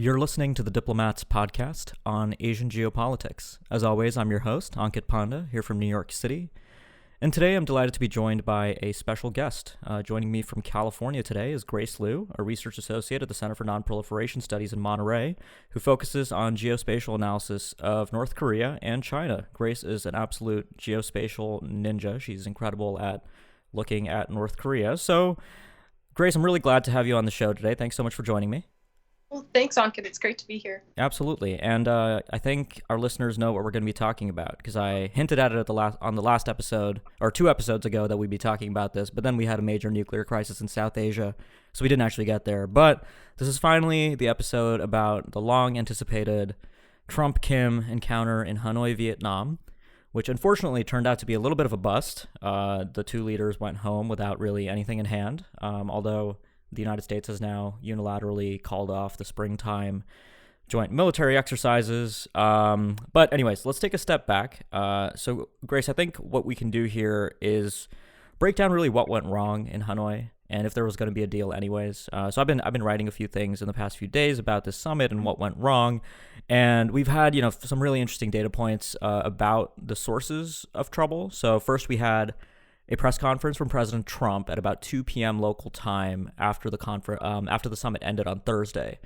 You're listening to the Diplomats podcast on Asian geopolitics. As always, I'm your host, Ankit Panda, here from New York City. And today I'm delighted to be joined by a special guest. Joining me from California today is Grace Liu, a research associate at the Center for Nonproliferation Studies in Monterey, who focuses on geospatial analysis of North Korea and China. Grace is an absolute geospatial ninja. She's incredible at looking at North Korea. So, Grace, I'm really glad to have you on the show today. Thanks so much for joining me. Well, thanks, Ankit. It's great to be here. Absolutely. And I think our listeners know what we're going to be talking about because I hinted at it on the last episode, or 2 episodes ago, that we'd be talking about this, but then we had a major nuclear crisis in South Asia, so we didn't actually get there. But this is finally the episode about the long-anticipated Trump-Kim encounter in Hanoi, Vietnam, which unfortunately turned out to be a little bit of a bust. The 2 leaders went home without really anything in hand, although the United States has now unilaterally called off the springtime joint military exercises. But anyways, let's take a step back. So, Grace, I think what we can do here is break down really what went wrong in Hanoi and if there was going to be a deal anyways. So I've been writing a few things in the past few days about this summit and what went wrong. And we've had, some really interesting data points about the sources of trouble. So first we had a press conference from President Trump at about 2 p.m. local time after the summit ended on Thursday.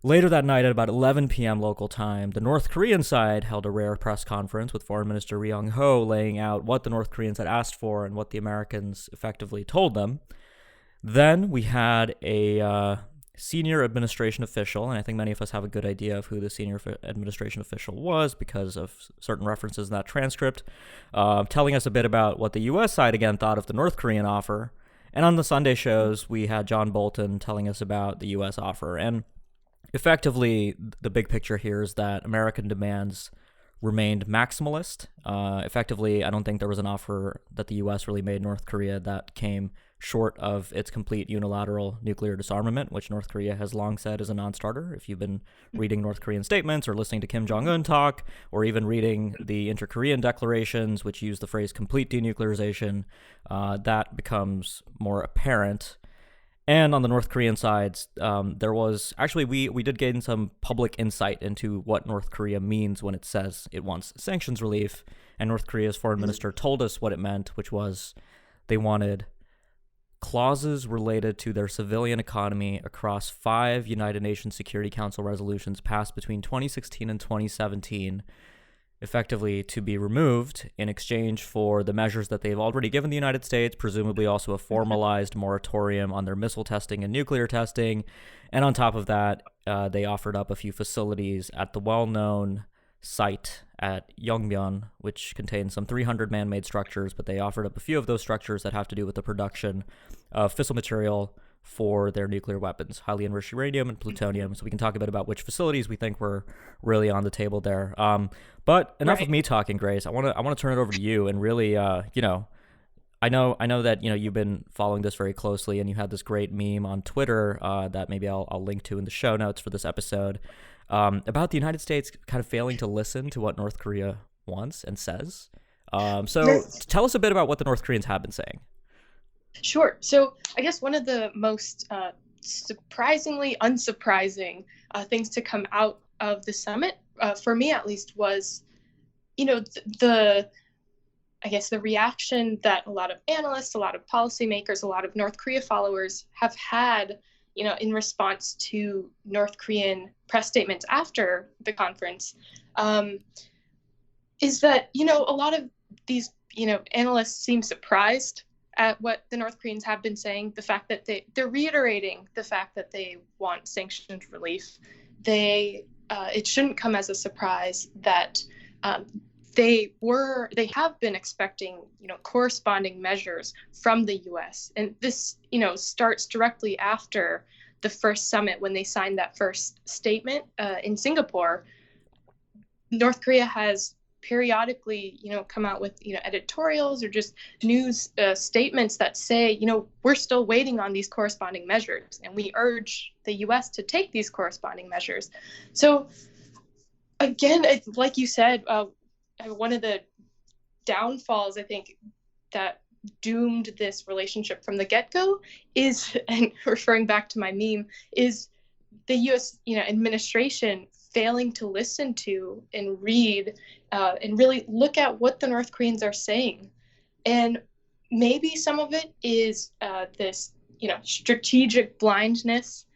Later that night at about 11 p.m. local time, the North Korean side held a rare press conference with Foreign Minister Ri Yong-ho laying out what the North Koreans had asked for and what the Americans effectively told them. Then we had a senior administration official, and I think many of us have a good idea of who the senior administration official was because of certain references in that transcript, telling us a bit about what the U.S. side again thought of the North Korean offer. And on the Sunday shows, we had John Bolton telling us about the U.S. offer. And effectively, the big picture here is that American demands remained maximalist. Effectively, I don't think there was an offer that the U.S. really made North Korea that came short of its complete unilateral nuclear disarmament, which North Korea has long said is a non-starter. If you've been reading North Korean statements or listening to Kim Jong-un talk, or even reading the inter-Korean declarations, which use the phrase complete denuclearization, that becomes more apparent. And on the North Korean side, there was actually, we did gain some public insight into what North Korea means when it says it wants sanctions relief. And North Korea's foreign minister told us what it meant, which was they wanted clauses related to their civilian economy across 5 United Nations Security Council resolutions passed between 2016 and 2017, effectively to be removed in exchange for the measures that they've already given the United States, presumably also a formalized moratorium on their missile testing and nuclear testing. And on top of that, they offered up a few facilities at the well-known site at Yongbyon, which contains some 300 man-made structures, but they offered up a few of those structures that have to do with the production of fissile material for their nuclear weapons, highly enriched uranium and plutonium. So we can talk a bit about which facilities we think were really on the table there. But enough of me talking, Grace. I want to turn it over to you and really, I know that you've been following this very closely, and you had this great meme on Twitter that maybe I'll link to in the show notes for this episode, about the United States kind of failing to listen to what North Korea wants and says. So tell us a bit about what the North Koreans have been saying. Sure. So I guess one of the most surprisingly unsurprising things to come out of the summit, for me at least, was, the reaction that a lot of analysts, a lot of policymakers, a lot of North Korea followers have had, in response to North Korean press statements after the conference, is that, a lot of these, analysts seem surprised at what the North Koreans have been saying, the fact that they're reiterating the fact that they want sanctions relief. It shouldn't come as a surprise that they have been expecting, corresponding measures from the U.S. And this, starts directly after the first summit when they signed that first statement in Singapore. North Korea has periodically, come out with, editorials or just news statements that say, we're still waiting on these corresponding measures, and we urge the U.S. to take these corresponding measures. So again, like you said, one of the downfalls, I think, that doomed this relationship from the get-go is, and referring back to my meme, is the U.S. Administration failing to listen to and read and really look at what the North Koreans are saying. And maybe some of it is this, strategic blindness.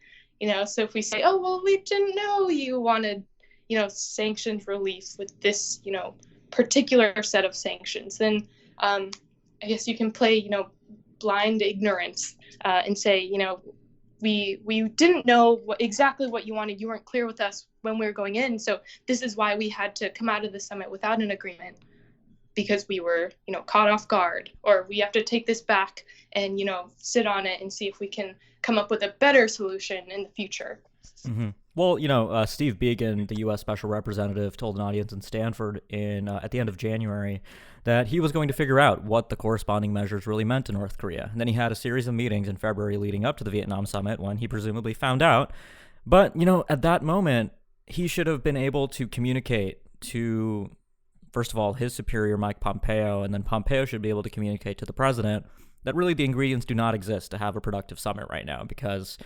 So if we say, oh, well, we didn't know you wanted, sanctions relief with this, particular set of sanctions, then I guess you can play, blind ignorance and say, we didn't know exactly what you wanted. You weren't clear with us when we were going in. So this is why we had to come out of the summit without an agreement, because we were, caught off guard, or we have to take this back and, sit on it and see if we can come up with a better solution in the future. Mm-hmm. Well, Steve Biegun, the U.S. Special Representative, told an audience in Stanford at the end of January that he was going to figure out what the corresponding measures really meant to North Korea. And then he had a series of meetings in February leading up to the Vietnam summit when he presumably found out. But, at that moment, he should have been able to communicate to, first of all, his superior, Mike Pompeo, and then Pompeo should be able to communicate to the president that really the ingredients do not exist to have a productive summit right now. Because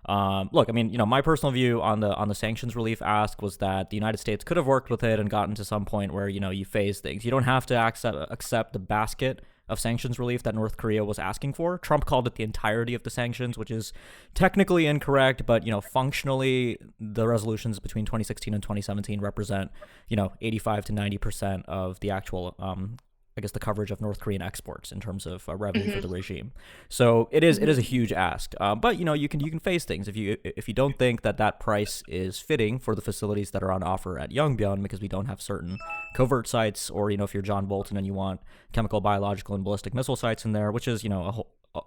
look, I mean, my personal view on the sanctions relief ask was that the United States could have worked with it and gotten to some point where, you phase things. You don't have to accept the basket of sanctions relief that North Korea was asking for. Trump called it the entirety of the sanctions, which is technically incorrect, but, functionally the resolutions between 2016 and 2017 represent, 85 to 90% of the actual I guess the coverage of North Korean exports in terms of revenue for the regime. So it is a huge ask. But you can face things if you don't think that price is fitting for the facilities that are on offer at Yongbyon, because we don't have certain covert sites, or if you're John Bolton and you want chemical, biological, and ballistic missile sites in there, which is a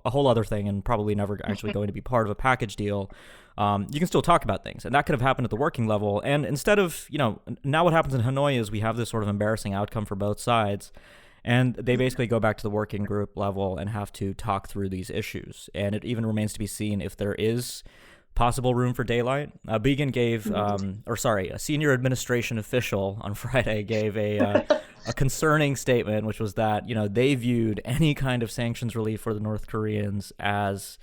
whole other thing and probably never actually going to be part of a package deal. You can still talk about things, and that could have happened at the working level. And instead of now what happens in Hanoi is we have this sort of embarrassing outcome for both sides. And they basically go back to the working group level and have to talk through these issues. And it even remains to be seen if there is possible room for daylight. Biegun gave, a senior administration official on Friday gave a concerning statement, which was that, they viewed any kind of sanctions relief for the North Koreans as,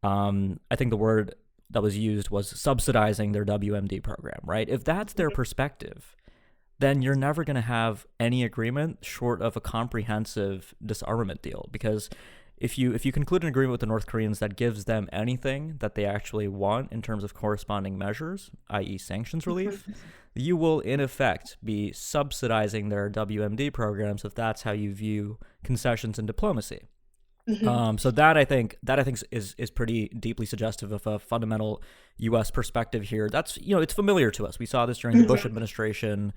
I think the word that was used was subsidizing their WMD program, right? If that's their perspective, then you're never going to have any agreement short of a comprehensive disarmament deal. Because if you conclude an agreement with the North Koreans that gives them anything that they actually want in terms of corresponding measures, i.e. sanctions relief, you will in effect be subsidizing their WMD programs if that's how you view concessions in diplomacy. So that I think is pretty deeply suggestive of a fundamental U.S. perspective here. That's it's familiar to us. We saw this during the Bush administration.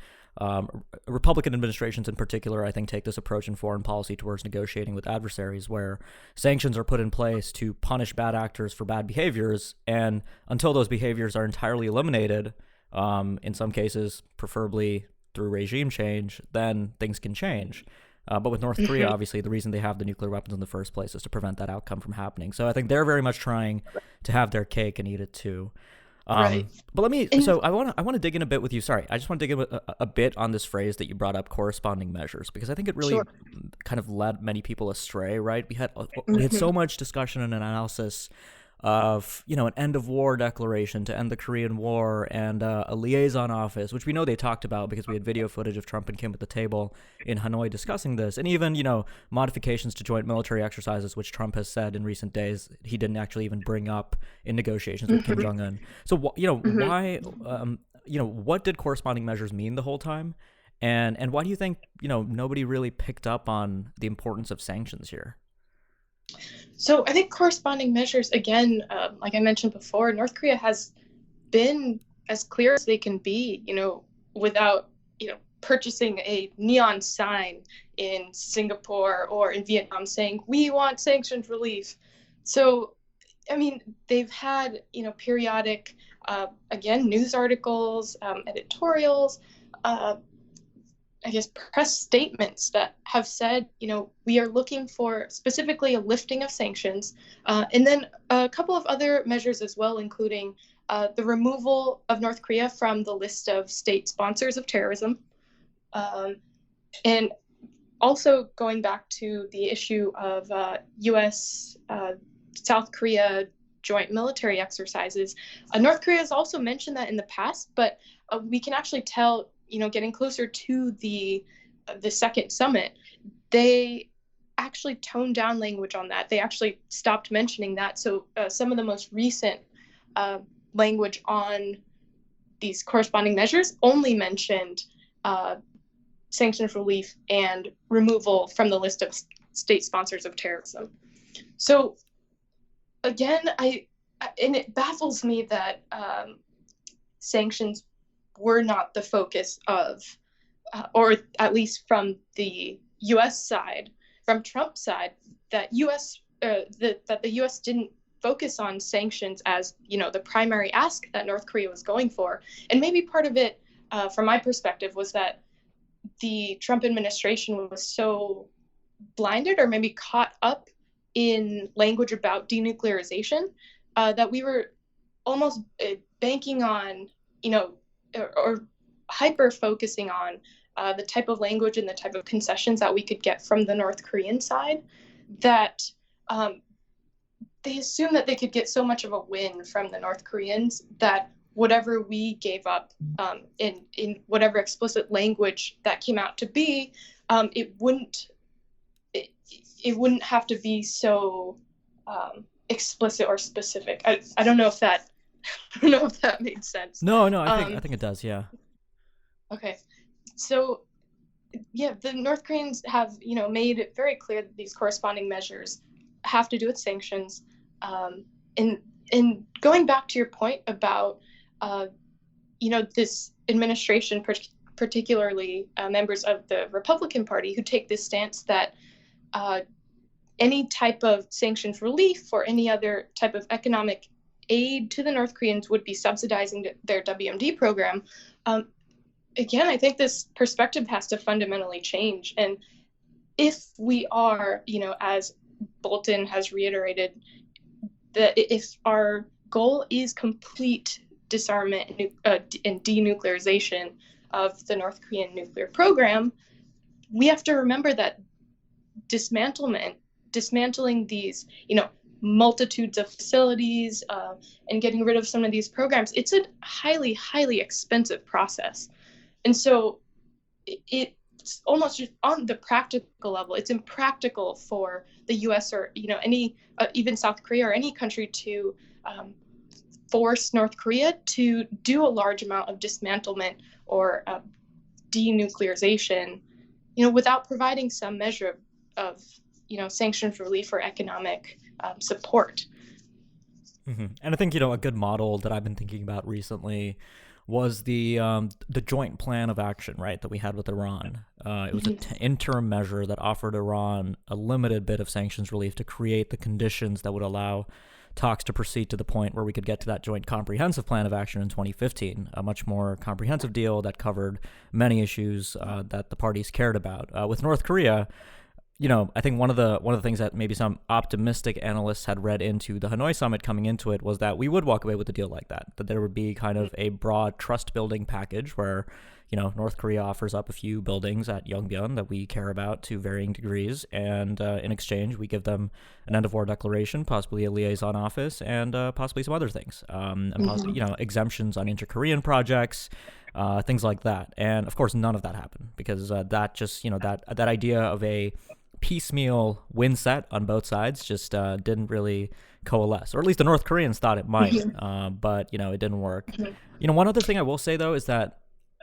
Republican administrations in particular, I think, take this approach in foreign policy towards negotiating with adversaries, where sanctions are put in place to punish bad actors for bad behaviors, and until those behaviors are entirely eliminated, in some cases, preferably through regime change, then things can change. But with North Korea, obviously, the reason they have the nuclear weapons in the first place is to prevent that outcome from happening. So I think they're very much trying to have their cake and eat it too. Right. But I want to dig in a bit with you. Sorry, I just want to dig in a bit on this phrase that you brought up, corresponding measures, because I think it really kind of led many people astray, right? We had so much discussion and analysis of an end of war declaration to end the Korean War, and a liaison office, which we know they talked about because we had video footage of Trump and Kim at the table in Hanoi discussing this, and even modifications to joint military exercises, which Trump has said in recent days he didn't actually even bring up in negotiations with Kim Jong-un. So why what did corresponding measures mean the whole time, and why do you think nobody really picked up on the importance of sanctions here? So I think corresponding measures, again, like I mentioned before, North Korea has been as clear as they can be, without, purchasing a neon sign in Singapore or in Vietnam saying, we want sanctions relief. So, I mean, they've had, periodic, again, news articles, editorials, I guess, press statements that have said, we are looking for specifically a lifting of sanctions, and then a couple of other measures as well, including the removal of North Korea from the list of state sponsors of terrorism, and also going back to the issue of U.S., South Korea joint military exercises. North Korea has also mentioned that in the past, but we can actually tell, getting closer to the second summit, they actually toned down language on that. They actually stopped mentioning that. So some of the most recent language on these corresponding measures only mentioned sanctions relief and removal from the list of state sponsors of terrorism. So again, and it baffles me that sanctions were not the focus of, or at least from the U.S. side, from Trump's side, that that the U.S. didn't focus on sanctions as, the primary ask that North Korea was going for. And maybe part of it, from my perspective, was that the Trump administration was so blinded or maybe caught up in language about denuclearization that we were almost banking on, or hyper focusing on the type of language and the type of concessions that we could get from the North Korean side, that they assumed that they could get so much of a win from the North Koreans that whatever we gave up in whatever explicit language that came out to be, it wouldn't have to be so explicit or specific. I don't know if that made sense. No, I think it does. Yeah. Okay. So, yeah, the North Koreans have, made it very clear that these corresponding measures have to do with sanctions. And going back to your point about, this administration, particularly members of the Republican Party, who take this stance that any type of sanctions relief or any other type of economic aid to the North Koreans would be subsidizing their WMD program. Again, I think this perspective has to fundamentally change. And if we are, as Bolton has reiterated, that if our goal is complete disarmament and denuclearization of the North Korean nuclear program, we have to remember that dismantling these, multitudes of facilities and getting rid of some of these programs, it's a highly, highly expensive process. And so it's almost just on the practical level, it's impractical for the U.S. or, any, even South Korea or any country to force North Korea to do a large amount of dismantlement or denuclearization, without providing some measure of sanctions relief or economic support. Mm-hmm. And I think, a good model that I've been thinking about recently was the joint plan of action, right, that we had with Iran. It was an interim measure that offered Iran a limited bit of sanctions relief to create the conditions that would allow talks to proceed to the point where we could get to that joint comprehensive plan of action in 2015, a much more comprehensive deal that covered many issues that the parties cared about. With North Korea, I think one of the things that maybe some optimistic analysts had read into the Hanoi summit coming into it was that we would walk away with a deal like that there would be kind of a broad trust building package where, North Korea offers up a few buildings at Yongbyon that we care about to varying degrees, and in exchange we give them an end of war declaration, possibly a liaison office, and possibly some other things, and possibly, exemptions on inter-Korean projects, things like that. And of course, none of that happened because that just, that idea of a piecemeal win set on both sides just didn't really coalesce, or at least the North Koreans thought it might, but it didn't work. One other thing I will say though is that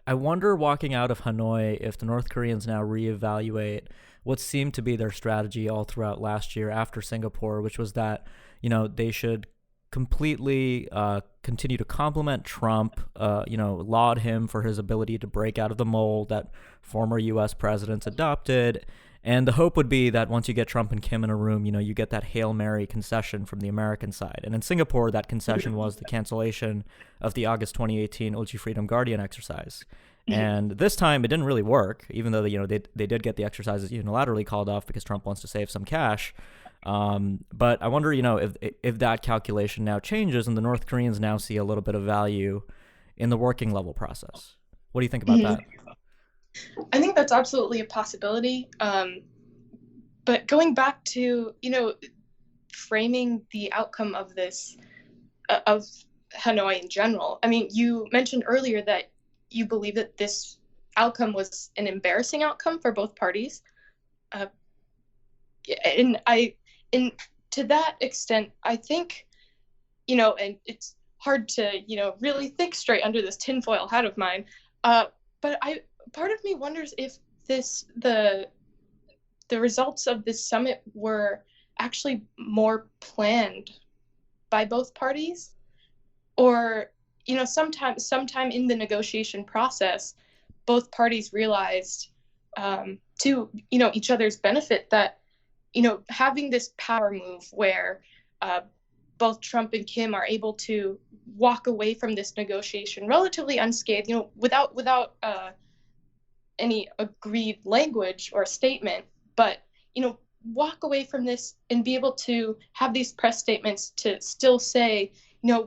I wonder, walking out of Hanoi, if the North Koreans now reevaluate what seemed to be their strategy all throughout last year after Singapore, which was that they should completely continue to compliment Trump, laud him for his ability to break out of the mold that former U.S. presidents adopted. And the hope would be that once you get Trump and Kim in a room, you get that Hail Mary concession from the American side. And in Singapore, that concession was the cancellation of the August 2018 Ulchi Freedom Guardian exercise. And this time, it didn't really work, even though they did get the exercises unilaterally called off because Trump wants to save some cash. But I wonder, if that calculation now changes and the North Koreans now see a little bit of value in the working level process. What do you think about that? I think that's absolutely a possibility. But going back to, framing the outcome of this of Hanoi in general. I mean, you mentioned earlier that you believe that this outcome was an embarrassing outcome for both parties. Uh, and to that extent, I think, and it's hard to, really think straight under this tinfoil hat of mine. But part of me wonders if the results of this summit were actually more planned by both parties, or sometime in the negotiation process, both parties realized, to each other's benefit, that having this power move where both Trump and Kim are able to walk away from this negotiation relatively unscathed, without any agreed language or statement, but walk away from this and be able to have these press statements to still say,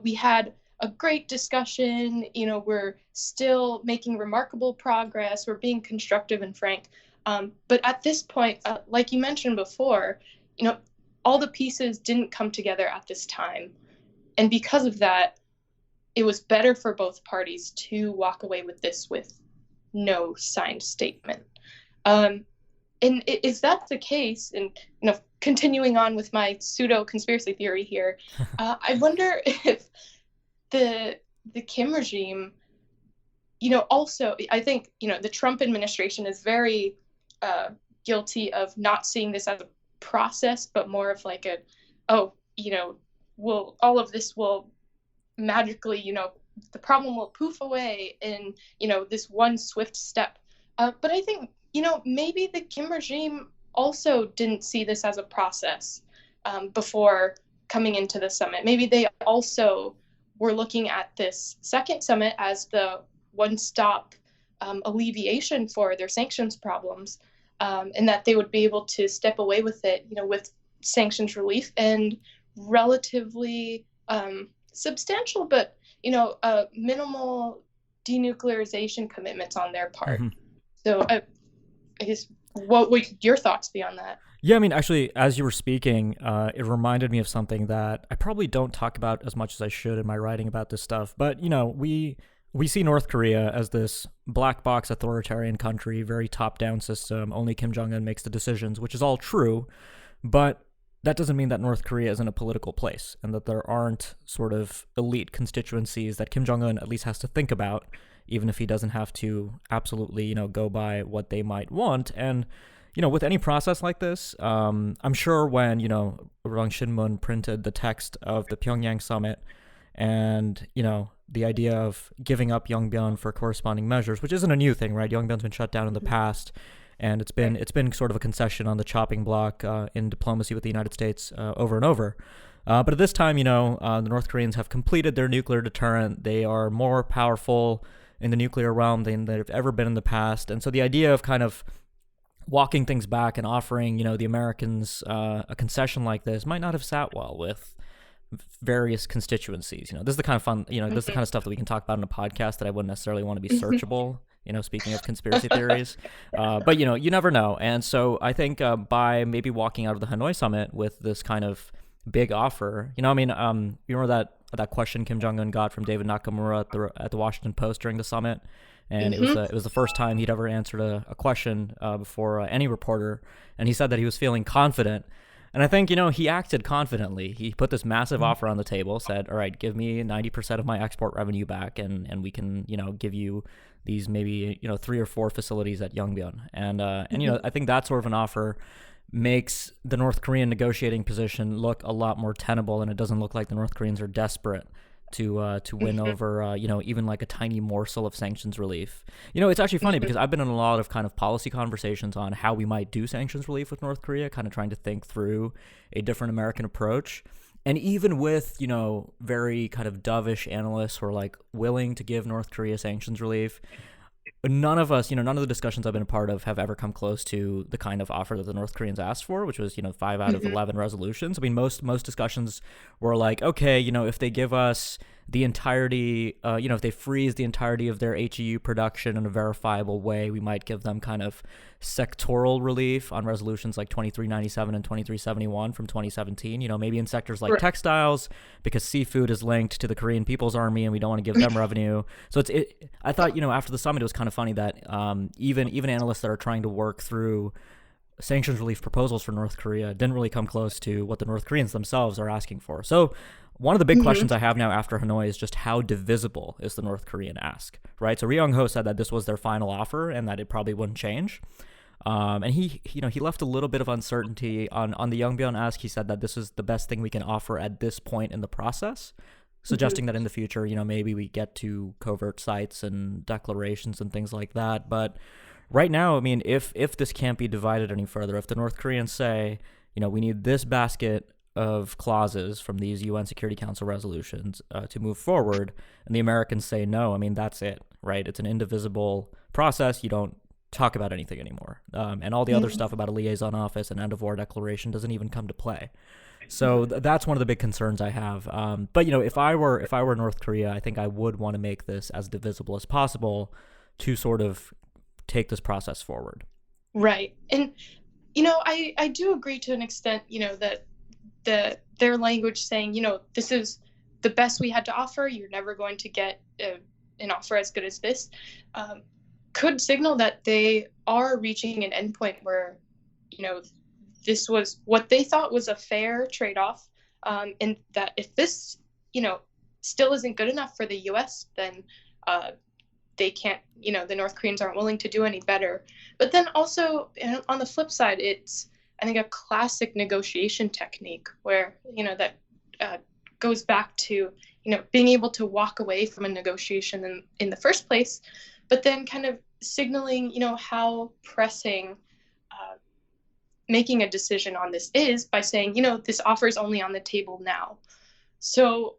we had a great discussion, we're still making remarkable progress, we're being constructive and frank. But at this point, like you mentioned before, all the pieces didn't come together at this time. And because of that, it was better for both parties to walk away with this with no signed statement. And if that's the case, and continuing on with my pseudo conspiracy theory here, I wonder if the Kim regime, also, I think the Trump administration is very guilty of not seeing this as a process, but more of like all of this will magically, the problem will poof away in this one swift step. But I think maybe the Kim regime also didn't see this as a process before coming into the summit. Maybe they also were looking at this second summit as the one-stop alleviation for their sanctions problems, and that they would be able to step away with it, with sanctions relief and relatively substantial but minimal denuclearization commitments on their part. Mm-hmm. So I guess, what would your thoughts be on that? Yeah, I mean, actually, as you were speaking, it reminded me of something that I probably don't talk about as much as I should in my writing about this stuff. But, we see North Korea as this black box authoritarian country, very top-down system. Only Kim Jong-un makes the decisions, which is all true. But that doesn't mean that North Korea isn't a political place and that there aren't sort of elite constituencies that Kim Jong-un at least has to think about, even if he doesn't have to absolutely, go by what they might want. And, with any process like this, I'm sure when, Rang Shin-mun printed the text of the Pyongyang summit and, the idea of giving up Yongbyon for corresponding measures, which isn't a new thing, right? Yongbyon has been shut down in the past, and it's been sort of a concession on the chopping block in diplomacy with the United States over and over. But at this time, the North Koreans have completed their nuclear deterrent. They are more powerful in the nuclear realm than they've ever been in the past. And so the idea of kind of walking things back and offering, the Americans a concession like this might not have sat well with various constituencies. This is the kind of fun, this is the kind of stuff that we can talk about in a podcast that I wouldn't necessarily want to be searchable, speaking of conspiracy theories. But, you never know. And so I think by maybe walking out of the Hanoi summit with this kind of big offer, you remember that question Kim Jong-un got from David Nakamura at the Washington Post during the summit? And it was the first time he'd ever answered a question before any reporter. And he said that he was feeling confident. And I think, he acted confidently. He put this massive offer on the table, said, all right, give me 90% of my export revenue back, and we can, give you these maybe, 3 or 4 facilities at Yongbyon. And I think that sort of an offer makes the North Korean negotiating position look a lot more tenable, and it doesn't look like the North Koreans are desperate to win over, even like a tiny morsel of sanctions relief. It's actually funny because I've been in a lot of kind of policy conversations on how we might do sanctions relief with North Korea, kind of trying to think through a different American approach. And even with, very kind of dovish analysts who are like willing to give North Korea sanctions relief, none of us, none of the discussions I've been a part of have ever come close to the kind of offer that the North Koreans asked for, which was, 5 out of 11 resolutions. I mean, most discussions were like, okay, if they give us the entirety, if they freeze the entirety of their HEU production in a verifiable way, we might give them kind of sectoral relief on resolutions like 2397 and 2371 from 2017, maybe in sectors like textiles, because seafood is linked to the Korean People's Army and we don't want to give them revenue. So I thought, after the summit, it was kind of funny that even analysts that are trying to work through sanctions relief proposals for North Korea didn't really come close to what the North Koreans themselves are asking for. So one of the big questions I have now after Hanoi is just how divisible is the North Korean ask, right? So Ri Yong Ho said that this was their final offer and that it probably wouldn't change. And he left a little bit of uncertainty on the Yongbyon ask. He said that this is the best thing we can offer at this point in the process, suggesting that in the future, maybe we get to covert sites and declarations and things like that. But right now, I mean, if this can't be divided any further, if the North Koreans say, we need this basket of clauses from these UN Security Council resolutions to move forward, and the Americans say no, I mean, that's it, right? It's an indivisible process. You don't talk about anything anymore. And all the other stuff about a liaison office and end of war declaration doesn't even come to play. So that's one of the big concerns I have. But if I were North Korea, I think I would want to make this as divisible as possible to sort of take this process forward. Right. And, I do agree to an extent, that their language saying, this is the best we had to offer. You're never going to get an offer as good as this. Could signal that they are reaching an endpoint where, this was what they thought was a fair trade-off, and that if this, still isn't good enough for the U.S., then they can't, the North Koreans aren't willing to do any better. But then also, on the flip side, it's, I think, a classic negotiation technique where, that goes back to, being able to walk away from a negotiation in the first place, but then kind of signaling, how pressing making a decision on this is by saying, this offer is only on the table now. So,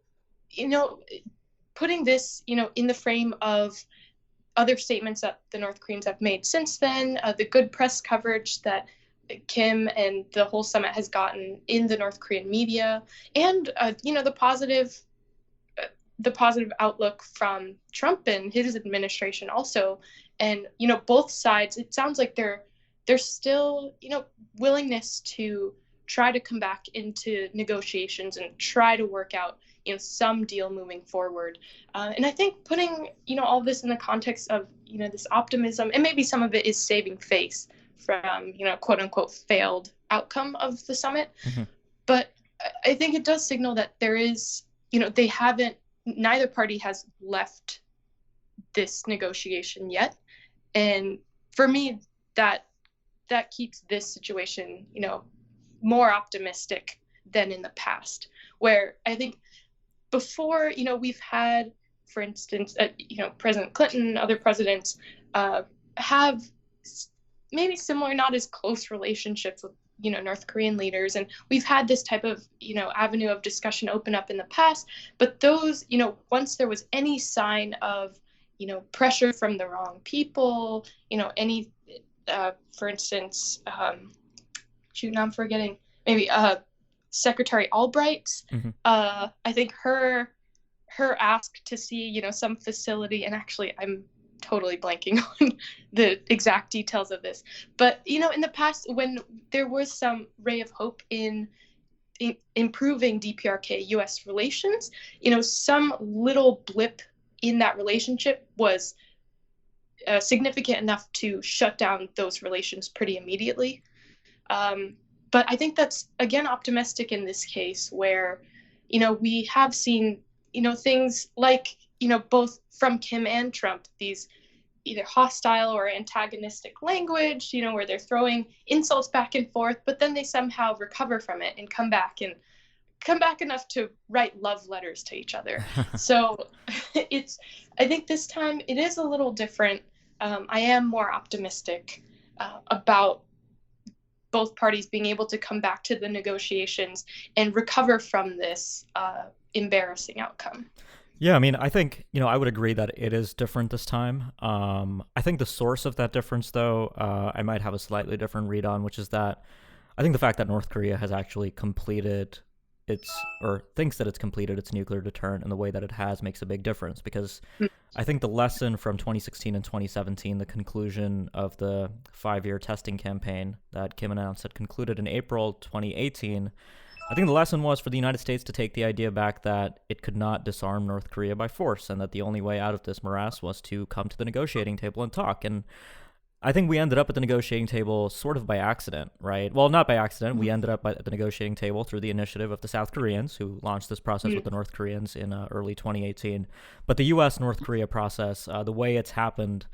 putting this, in the frame of other statements that the North Koreans have made since then, the good press coverage that Kim and the whole summit has gotten in the North Korean media, and, the positive outlook from Trump and his administration also. And, both sides, it sounds like there's still, willingness to try to come back into negotiations and try to work out, some deal moving forward. And I think putting, all this in the context of, this optimism, and maybe some of it is saving face from, quote unquote, failed outcome of the summit. But I think it does signal that there is, neither party has left this negotiation yet. And for me, that keeps this situation, more optimistic than in the past, where I think before, we've had, for instance, President Clinton, other presidents have maybe similar, not as close relationships with, North Korean leaders. And we've had this type of, avenue of discussion open up in the past. But those, once there was any sign of, pressure from the wrong people, any, for instance, now I'm forgetting, maybe Secretary Albright's, I think her ask to see, some facility, and actually I'm totally blanking on the exact details of this, but, in the past, when there was some ray of hope in improving DPRK-US relations, some little blip in that relationship was significant enough to shut down those relations pretty immediately. But I think that's, again, optimistic in this case where, we have seen, things like, both from Kim and Trump, these either hostile or antagonistic language, where they're throwing insults back and forth, but then they somehow recover from it and come back enough to write love letters to each other. So I think this time it is a little different. I am more optimistic about both parties being able to come back to the negotiations and recover from this embarrassing outcome. Yeah, I mean, I think, I would agree that it is different this time. I think the source of that difference, though, I might have a slightly different read on, which is that I think the fact that North Korea has actually completed it's or thinks that it's completed its nuclear deterrent in the way that it has makes a big difference, because I think the lesson from 2016 and 2017, the conclusion of the 5-year testing campaign that Kim announced had concluded in April 2018, I think the lesson was for the United States to take the idea back that it could not disarm North Korea by force, and that the only way out of this morass was to come to the negotiating table and talk. And I think we ended up at the negotiating table sort of by accident, right? Well, not by accident. We ended up at the negotiating table through the initiative of the South Koreans, who launched this process with the North Koreans in early 2018. But the U.S.-North Korea process, the way it's happened,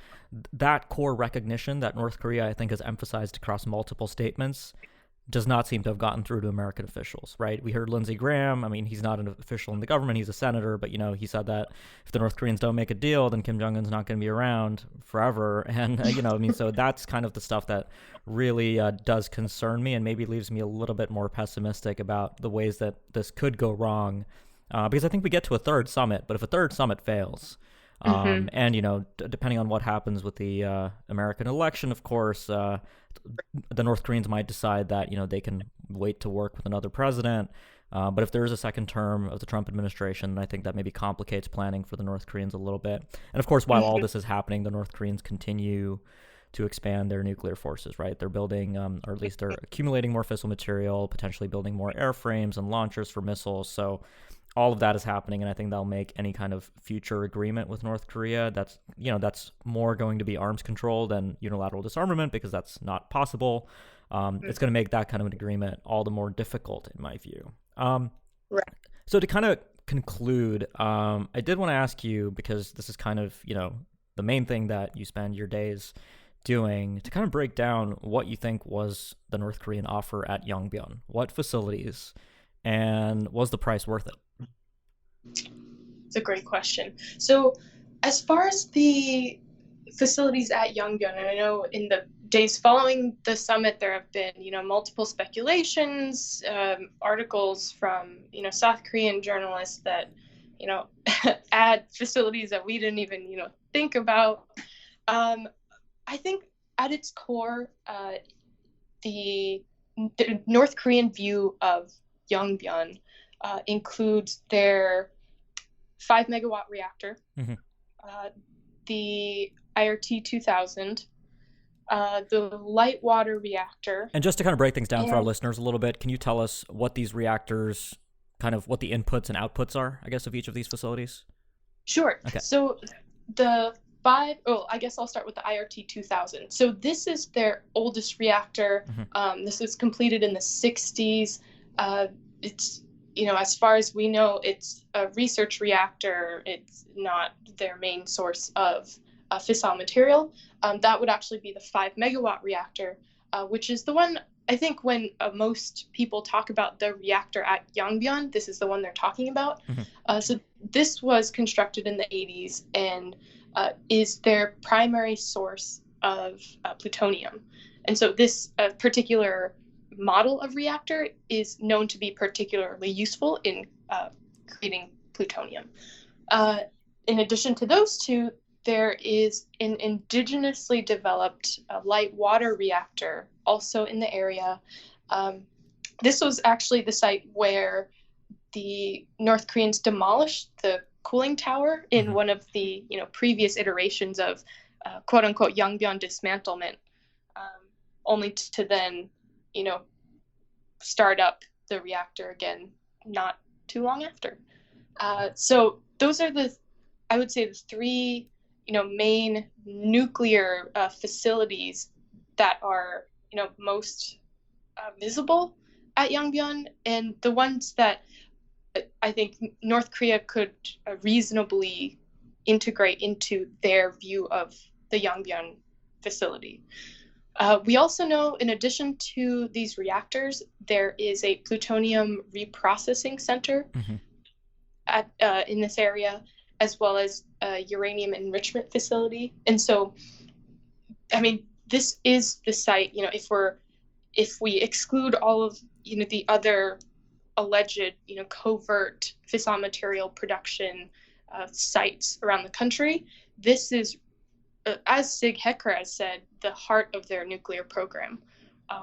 that core recognition that North Korea, I think, has emphasized across multiple statements, does not seem to have gotten through to American officials, right? We heard Lindsey Graham. I mean, he's not an official in the government. He's a senator, but, he said that if the North Koreans don't make a deal, then Kim Jong-un's not going to be around forever. And, so that's kind of the stuff that really does concern me, and maybe leaves me a little bit more pessimistic about the ways that this could go wrong. Because I think we get to a third summit, but if a third summit fails, and, depending on what happens with the American election, of course, the North Koreans might decide that, they can wait to work with another president. But if there is a second term of the Trump administration, I think that maybe complicates planning for the North Koreans a little bit. And of course, while all this is happening, the North Koreans continue to expand their nuclear forces, right? They're building, or at least they're accumulating more fissile material, potentially building more airframes and launchers for missiles. So all of that is happening, and I think that'll make any kind of future agreement with North Korea that's more going to be arms control than unilateral disarmament, because that's not possible. It's going to make that kind of an agreement all the more difficult, in my view. Right. So to kind of conclude, I did want to ask you, because this is kind of the main thing that you spend your days doing, to kind of break down what you think was the North Korean offer at Yongbyon. What facilities, and was the price worth it? It's a great question. So as far as the facilities at Yongbyon, and I know in the days following the summit, there have been, multiple speculations, articles from, South Korean journalists that, add facilities that we didn't even, think about. I think at its core, the North Korean view of Yongbyon includes their 5-megawatt reactor, the IRT 2000, the light water reactor. And just to kind of break things down for our listeners a little bit, can you tell us what these reactors, kind of what the inputs and outputs are, I guess, of each of these facilities? Sure. Okay. So I guess I'll start with the IRT 2000. So this is their oldest reactor. This was completed in the 60s. It's as far as we know, it's a research reactor. It's not their main source of fissile material. That would actually be the 5-megawatt reactor, which is the one, I think, when most people talk about the reactor at Yongbyon, this is the one they're talking about. So this was constructed in the 80s and is their primary source of plutonium. And so this particular model of reactor is known to be particularly useful in creating plutonium. In addition to those two, there is an indigenously developed light water reactor also in the area. This was actually the site where the North Koreans demolished the cooling tower in one of the previous iterations of quote unquote Yongbyon dismantlement, only to then start up the reactor again not too long after. So those are I would say the three main nuclear facilities that are most visible at Yongbyon, and the ones that I think North Korea could reasonably integrate into their view of the Yongbyon facility. We also know, in addition to these reactors, there is a plutonium reprocessing center in this area, as well as a uranium enrichment facility. And so, I mean, this is the site, if we exclude all of, the other alleged, covert fissile material production sites around the country, this is, as Sig Hecker has said, the heart of their nuclear program,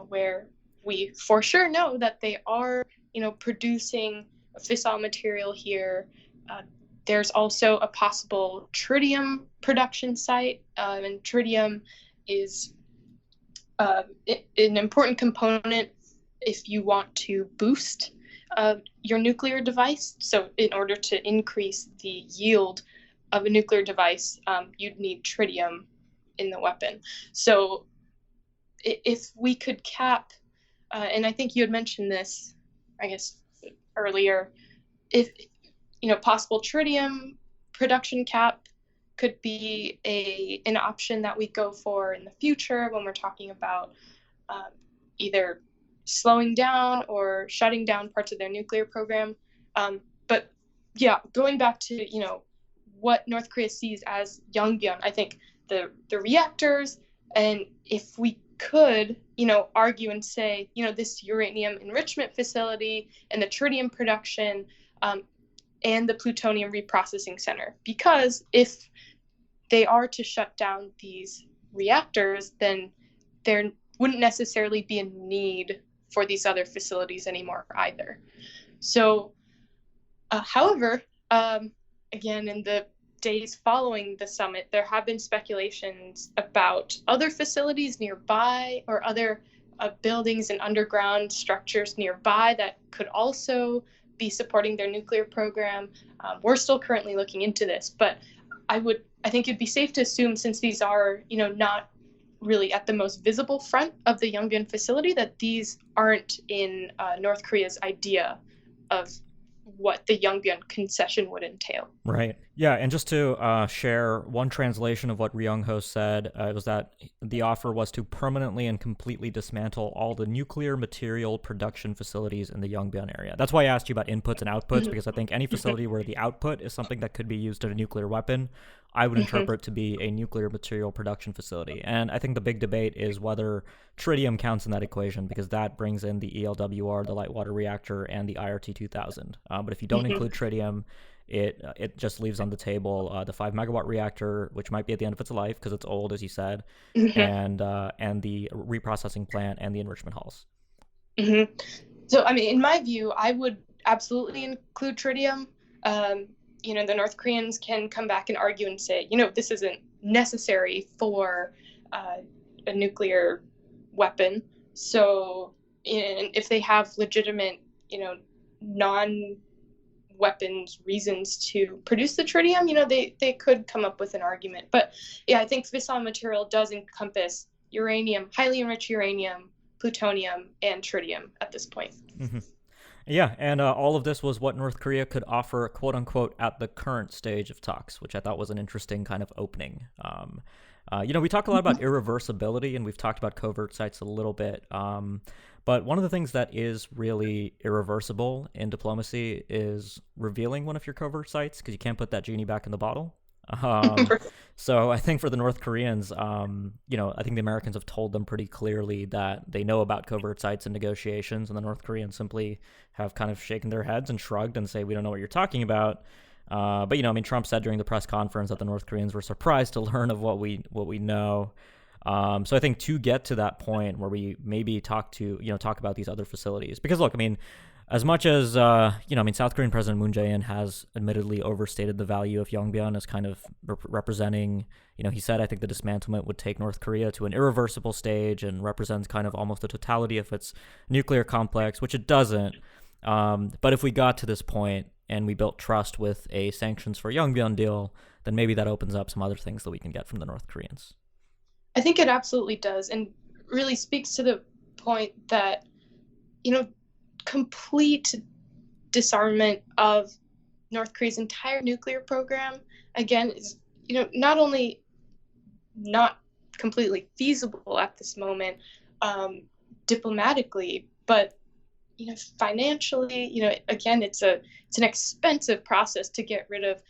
where we for sure know that they are producing fissile material here. There's also a possible tritium production site, and tritium is an important component if you want to boost your nuclear device. So in order to increase the yield of a nuclear device, you'd need tritium in the weapon. So if we could cap, and I think you had mentioned this, I guess, earlier, if possible tritium production cap could be an option that we go for in the future when we're talking about either slowing down or shutting down parts of their nuclear program. But yeah, going back to what North Korea sees as Yongbyon, I think the reactors, and if we could argue and say this uranium enrichment facility and the tritium production and the plutonium reprocessing center, because if they are to shut down these reactors, then there wouldn't necessarily be a need for these other facilities anymore either. So, however, again, in the days following the summit, there have been speculations about other facilities nearby or other buildings and underground structures nearby that could also be supporting their nuclear program. We're still currently looking into this, but I think it'd be safe to assume, since these are, not really at the most visible front of the Yongbyon facility, that these aren't in North Korea's idea of what the Yongbyon concession would entail. Right. Yeah, and just to share one translation of what Ri Yong-ho said, it was that the offer was to permanently and completely dismantle all the nuclear material production facilities in the Yongbyon area. That's why I asked you about inputs and outputs, because I think any facility where the output is something that could be used in a nuclear weapon, I would interpret to be a nuclear material production facility. And I think the big debate is whether tritium counts in that equation, because that brings in the ELWR, the light water reactor, and the IRT-2000. But if you don't include tritium, it just leaves on the table the 5 megawatt reactor, which might be at the end of its life because it's old, as you said, and the reprocessing plant and the enrichment halls. So, I mean, in my view, I would absolutely include tritium. The North Koreans can come back and argue and say, this isn't necessary for a nuclear weapon. So, if they have legitimate, non-weapons reasons to produce the tritium, they could come up with an argument. But yeah, I think fissile material does encompass uranium, highly enriched uranium, plutonium, and tritium at this point. Yeah, and all of this was what North Korea could offer, quote unquote, at the current stage of talks, which I thought was an interesting kind of opening. We talk a lot about irreversibility, and we've talked about covert sites a little bit. But one of the things that is really irreversible in diplomacy is revealing one of your covert sites, because you can't put that genie back in the bottle. So I think for the North Koreans, I think the Americans have told them pretty clearly that they know about covert sites and negotiations, and the North Koreans simply have kind of shaken their heads and shrugged and say, we don't know what you're talking about. But Trump said during the press conference that the North Koreans were surprised to learn of what we know. So I think to get to that point where we maybe talk about these other facilities, because look, as much as, South Korean President Moon Jae-in has admittedly overstated the value of Yongbyon as kind of representing, he said, I think the dismantlement would take North Korea to an irreversible stage and represents kind of almost the totality of its nuclear complex, which it doesn't. But if we got to this point and we built trust with a sanctions for Yongbyon deal, then maybe that opens up some other things that we can get from the North Koreans. I think it absolutely does, and really speaks to the point that, complete disarmament of North Korea's entire nuclear program, again, is, not only not completely feasible at this moment, diplomatically, but, financially, again, it's an expensive process to get rid of,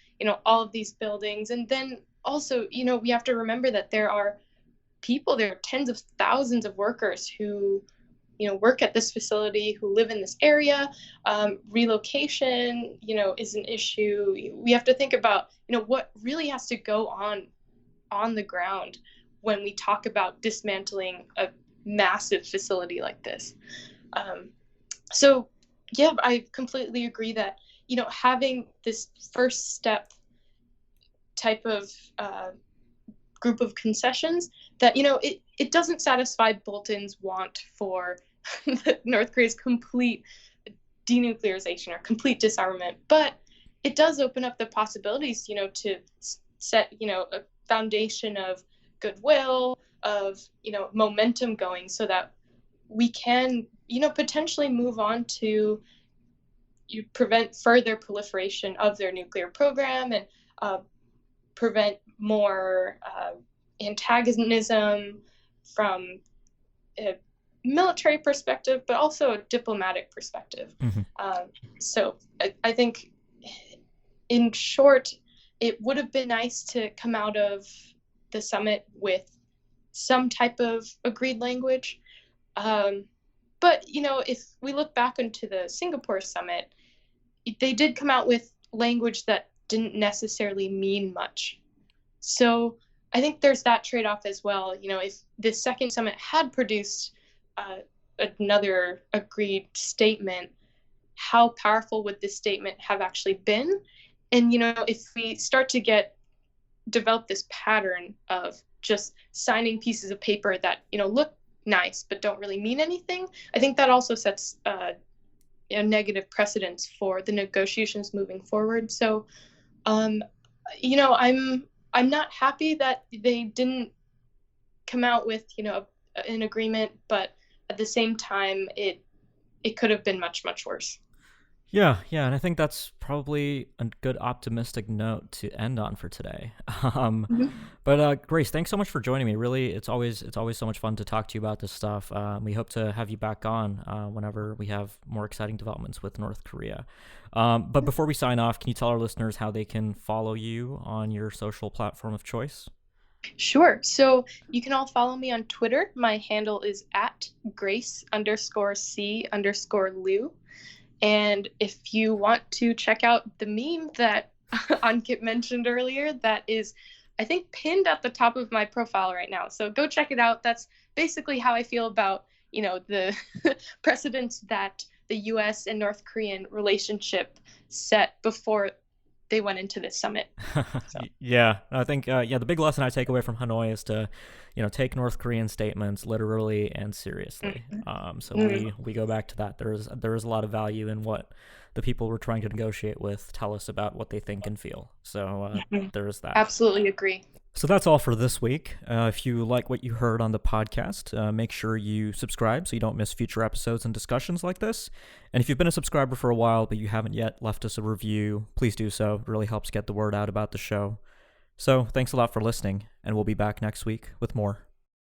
all of these buildings. And then also, we have to remember that there are tens of thousands of workers who work at this facility, who live in this area. Relocation, is an issue. We have to think about, what really has to go on the ground when we talk about dismantling a massive facility like this. So Yeah, I completely agree that, having this first step type of group of concessions that, it doesn't satisfy Bolton's want for North Korea's complete denuclearization or complete disarmament, but it does open up the possibilities, to set, a foundation of goodwill, of, momentum going so that we can, potentially move on to prevent further proliferation of their nuclear program and prevent more antagonism from a military perspective, but also a diplomatic perspective. So I think, in short, it would have been nice to come out of the summit with some type of agreed language. But, if we look back into the Singapore summit, they did come out with language that didn't necessarily mean much. So I think there's that trade-off as well. If the second summit had produced another agreed statement, how powerful would this statement have actually been? And, if we start to develop this pattern of just signing pieces of paper that, look nice but don't really mean anything, I think that also sets negative precedents for the negotiations moving forward. So, I'm not happy that they didn't come out with, an agreement, but at the same time, it could have been much, much worse. Yeah, and I think that's probably a good optimistic note to end on for today. But Grace, thanks so much for joining me. Really, it's always so much fun to talk to you about this stuff. We hope to have you back on whenever we have more exciting developments with North Korea. But before we sign off, can you tell our listeners how they can follow you on your social platform of choice? Sure. So you can all follow me on Twitter. My handle is @Grace_C_Liu. And if you want to check out the meme that Ankit mentioned earlier, that is, I think, pinned at the top of my profile right now. So go check it out. That's basically how I feel about, the precedents that the U.S. and North Korean relationship set before they went into this summit. So. Yeah, I think the big lesson I take away from Hanoi is to, take North Korean statements literally and seriously. So we go back to that. There is a lot of value in what the people we're trying to negotiate with tell us about what they think and feel. So there is that. Absolutely agree. So that's all for this week. If you like what you heard on the podcast, make sure you subscribe so you don't miss future episodes and discussions like this. And if you've been a subscriber for a while but you haven't yet left us a review, please do so. It really helps get the word out about the show. So thanks a lot for listening, and we'll be back next week with more.